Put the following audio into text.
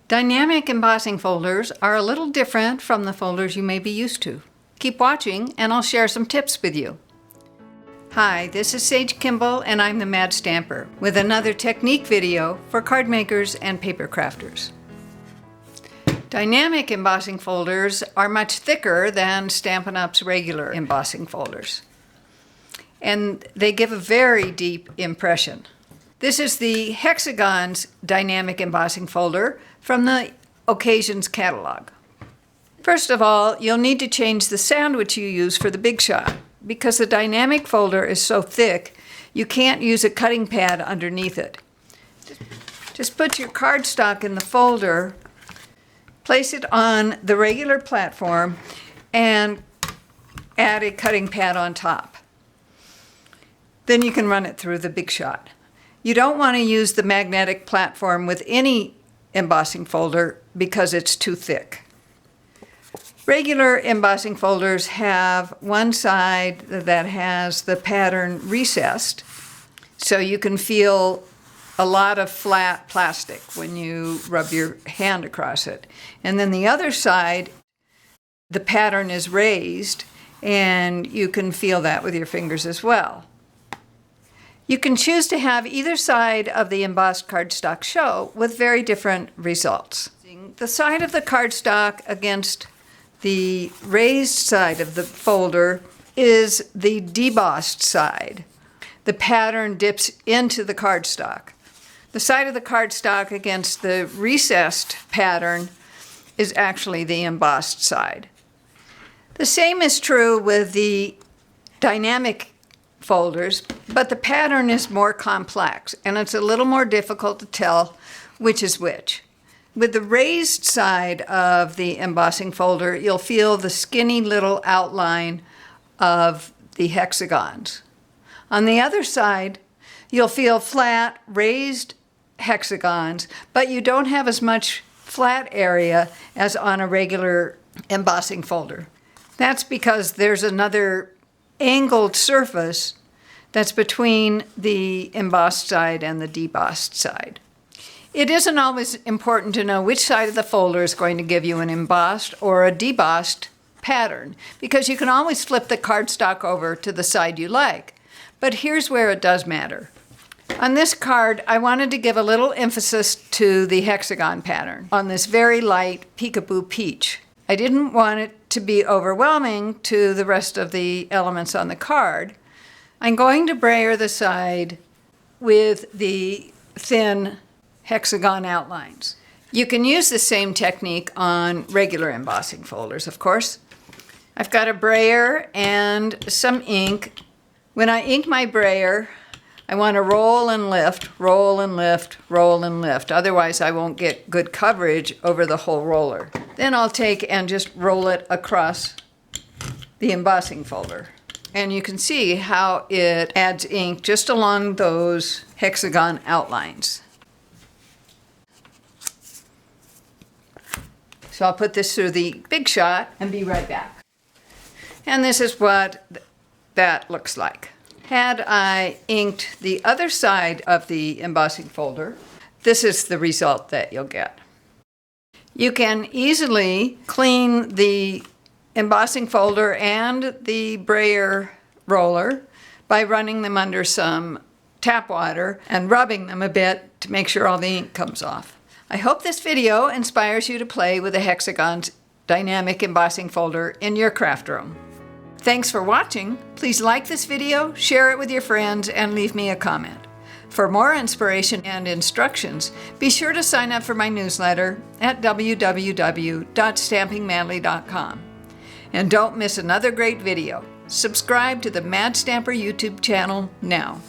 Dynamic embossing folders are a little different from the folders you may be used to. Keep watching and I'll share some tips with you. Hi, this is Sage Kimball and I'm the Mad Stamper with another technique video for card makers and paper crafters. Dynamic embossing folders are much thicker than Stampin' Up's regular embossing folders, and they give a very deep impression. This is the Hexagons dynamic embossing folder from the Occasions catalog. First of all, you'll need to change the sandwich you use for the big shot. Because the dynamic folder is so thick, you can't use a cutting pad underneath it. Just put your cardstock in the folder, place it on the regular platform, and add a cutting pad on top. Then you can run it through the big shot. You don't want to use the magnetic platform with any embossing folder because it's too thick. Regular embossing folders have one side that has the pattern recessed, so you can feel a lot of flat plastic when you rub your hand across it. And then the other side, the pattern is raised, and you can feel that with your fingers as well. You can choose to have either side of the embossed cardstock show with very different results. The side of the cardstock against the raised side of the folder is the debossed side. The pattern dips into the cardstock. The side of the cardstock against the recessed pattern is actually the embossed side. The same is true with the dynamic folders, but the pattern is more complex and it's a little more difficult to tell which is which. With the raised side of the embossing folder, you'll feel the skinny little outline of the hexagons. On the other side, you'll feel flat, raised hexagons, but you don't have as much flat area as on a regular embossing folder. That's because there's another angled surface that's between the embossed side and the debossed side. It isn't always important to know which side of the folder is going to give you an embossed or a debossed pattern, because you can always flip the cardstock over to the side you like. But here's where it does matter. On this card, I wanted to give a little emphasis to the hexagon pattern on this very light peekaboo peach. I didn't want it to be overwhelming to the rest of the elements on the card. I'm going to brayer the side with the thin hexagon outlines. You can use the same technique on regular embossing folders, of course. I've got a brayer and some ink. When I ink my brayer, I want to roll and lift, roll and lift, roll and lift. Otherwise, I won't get good coverage over the whole roller. Then I'll take and just roll it across the embossing folder. And you can see how it adds ink just along those hexagon outlines. So I'll put this through the big shot and be right back. And this is what that looks like. Had I inked the other side of the embossing folder, this is the result that you'll get. You can easily clean the embossing folder and the brayer roller by running them under some tap water and rubbing them a bit to make sure all the ink comes off. I hope this video inspires you to play with the Hexagons dynamic embossing folder in your craft room. Thanks for watching. Please like this video, share it with your friends, and leave me a comment. For more inspiration and instructions, be sure to sign up for my newsletter at www.stampingmadly.com. And don't miss another great video. Subscribe to the Mad Stamper YouTube channel now.